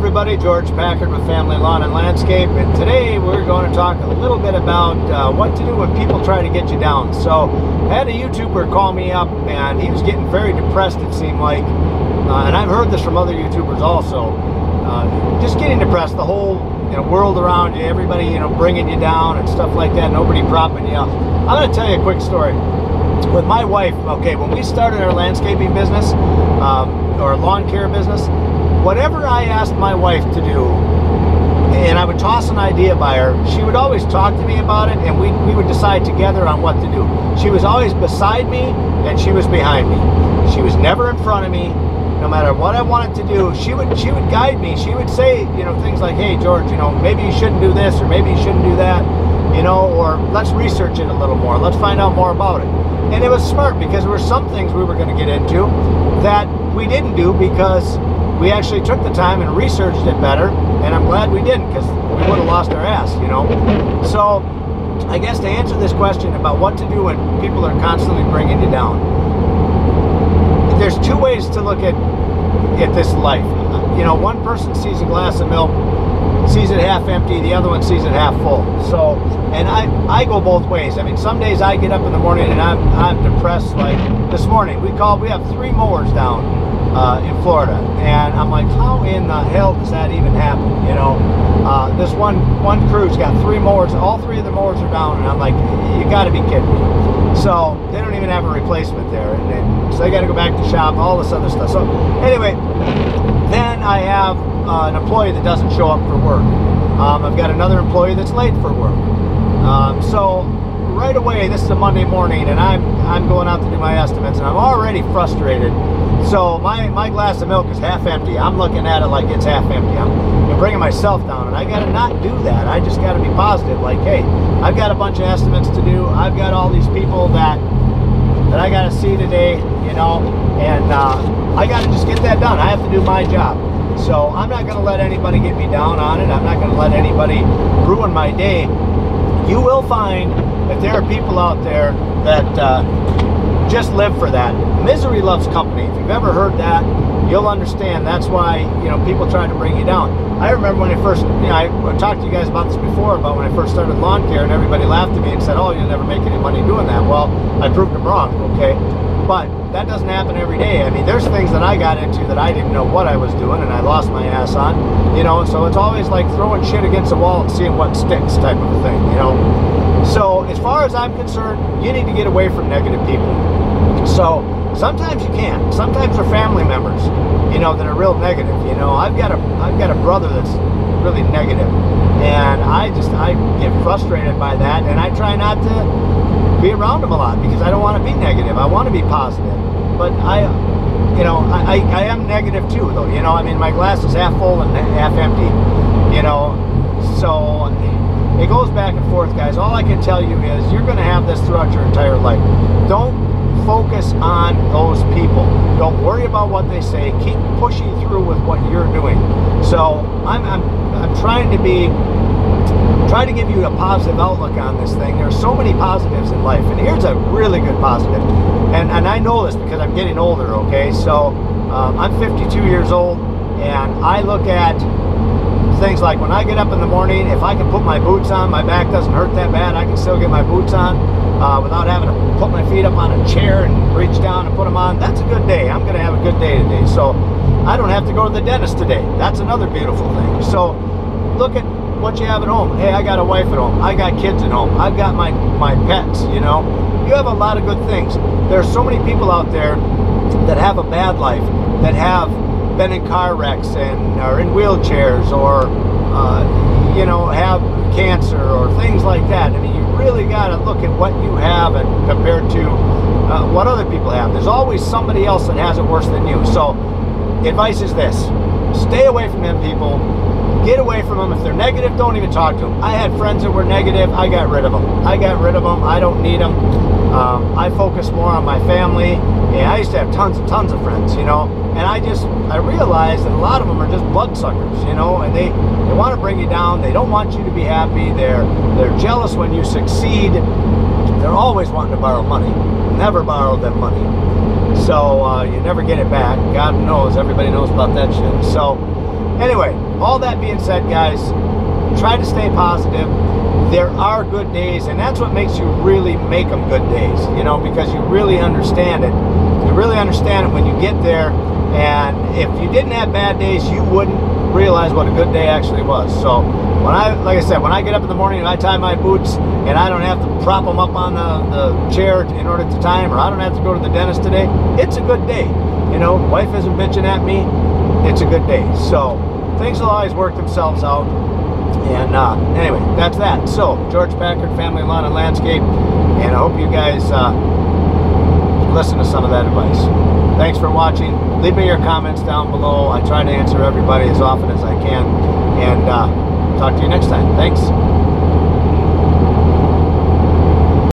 everybody, George Packard with Family Lawn and Landscape, and today we're going to talk a little bit about what to do when people try to get you down. So I had a YouTuber call me up and he was getting very depressed, it seemed like, and I've heard this from other YouTubers also, just getting depressed, the whole world around you, everybody bringing you down and stuff like that, nobody propping you up. I'm going to tell you a quick story. With my wife, okay, when we started our landscaping business, or lawn care business, whatever I asked my wife to do, and I would toss an idea by her, she would always talk to me about it, and we would decide together on what to do. She was always beside me, and she was behind me. She was never in front of me. No matter what I wanted to do, she would guide me. She would say, things like, hey, George, maybe you shouldn't do this, or maybe you shouldn't do that, or let's research it a little more. Let's find out more about it. And it was smart, because there were some things we were going to get into that we didn't do because we actually took the time and researched it better, and I'm glad we didn't, because we would have lost our ass, So I guess to answer this question about what to do when people are constantly bringing you down, there's two ways to look at this life. One person sees a glass of milk, sees it half empty, the other one sees it half full. So, and I go both ways. I mean, some days I get up in the morning and I'm depressed. Like this morning, we have 3 mowers down in Florida, and I'm like, how in the hell does that even happen? This one crew's got 3 mowers, all 3 of the mowers are down, and I'm like, you got to be kidding me. So they don't even have a replacement there, and so they got to go back to shop, all this other stuff. So anyway, then I have an employee that doesn't show up for work. I've got another employee that's late for work. So right away, this is a Monday morning, and I'm going out to do my estimates, and I'm already frustrated. So my glass of milk is half empty. I'm looking at it like it's half empty. I'm bringing myself down, and I got to not do that. I just got to be positive. Like, hey, I've got a bunch of estimates to do. I've got all these people that I got to see today, and I got to just get that done. I have to do my job. So I'm not going to let anybody get me down on it. I'm not going to let anybody ruin my day. You will find that there are people out there that just live for that. Misery loves company. If you've ever heard that, you'll understand that's why people try to bring you down. I remember when I first, I talked to you guys about this before, about when I first started lawn care, and everybody laughed at me and said, oh, you'll never make any money doing that. Well, I proved them wrong, okay? But that doesn't happen every day. I mean, there's things that I got into that I didn't know what I was doing, and I lost my ass on, so it's always like throwing shit against the wall and seeing what sticks type of a thing, So as far as I'm concerned, you need to get away from negative people. So sometimes you can't. Sometimes they're family members, that are real negative. I've got a brother that's really negative, and I get frustrated by that, and I try not to be around him a lot because I don't want to be negative. I want to be positive, but I am negative too, though. I mean, my glass is half full and half empty. So it goes back and forth, guys. All I can tell you is you're going to have this throughout your entire life. Don't focus on those people. Don't worry about what they say. Keep pushing through with what you're doing. So I'm trying to give you a positive outlook on this thing. There's so many positives in life, and here's a really good positive. And I know this because I'm getting older. Okay, so I'm 52 years old, and I look at things like when I get up in the morning, if I can put my boots on, my back doesn't hurt that bad, I can still get my boots on without having to put my feet up on a chair and reach down and put them on. That's a good day. I'm going to have a good day today. So I don't have to go to the dentist today. That's another beautiful thing. So look at what you have at home. Hey, I got a wife at home. I got kids at home. I've got my pets, You have a lot of good things. There's so many people out there that have a bad life, that have been in car wrecks and are in wheelchairs, or have cancer or things like that. I mean, you really got to look at what you have and compared to what other people have. There's always somebody else that has it worse than you. So advice is this: stay away from them people. Get away from them. If they're negative, don't even talk to them. I had friends that were negative. I got rid of them. I don't need them. I focus more on my family. And I used to have tons and tons of friends, and I realized that a lot of them are just bloodsuckers, and they want to bring you down. They don't want you to be happy. They're jealous when you succeed. They're always wanting to borrow money. Never borrow them money. So you never get it back. God knows, everybody knows about that shit. So anyway, all that being said, guys, try to stay positive. There are good days, and that's what makes you really make them good days, you know, because you really understand it. You really understand it when you get there, and if you didn't have bad days, you wouldn't realize what a good day actually was. So when like I said, when I get up in the morning and I tie my boots and I don't have to prop them up on the chair in order to tie them, or I don't have to go to the dentist today, it's a good day. You know, wife isn't bitching at me, it's a good day. So things will always work themselves out. And anyway, that's that. So George Packard, Family Lawn and Landscape, and I hope you guys listen to some of that advice. Thanks for watching. Leave me your comments down below. I try to answer everybody as often as I can. And talk to you next time. Thanks.